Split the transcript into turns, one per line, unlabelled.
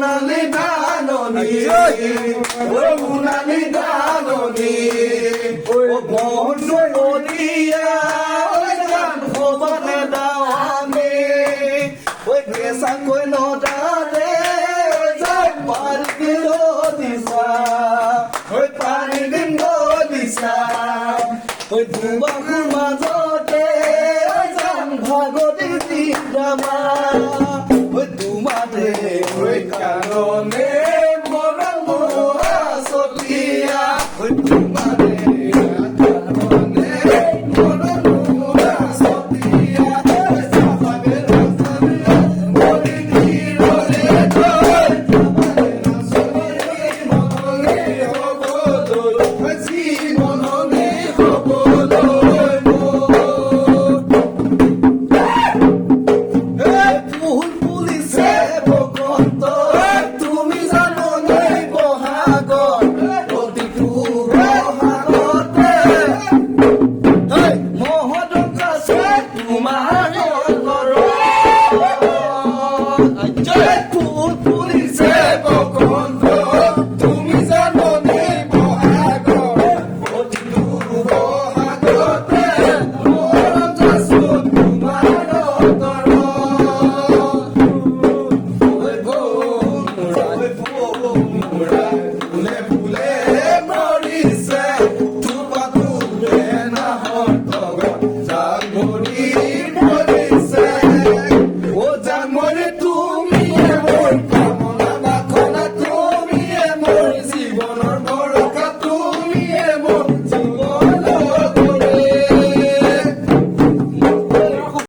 সোণালী ধাননি ঐ সোণালী ধাননি ঐ বন্ধু বলিয়া ঐ গান সবানে দাৱানে ঐ কেঁচাকৈ নদালে যাক পানী দিছা ঐ পানী দিম দিছা ঐ দুবাকুৰ মাজতে ঐ যাম ভাগৱতী চিন্তামা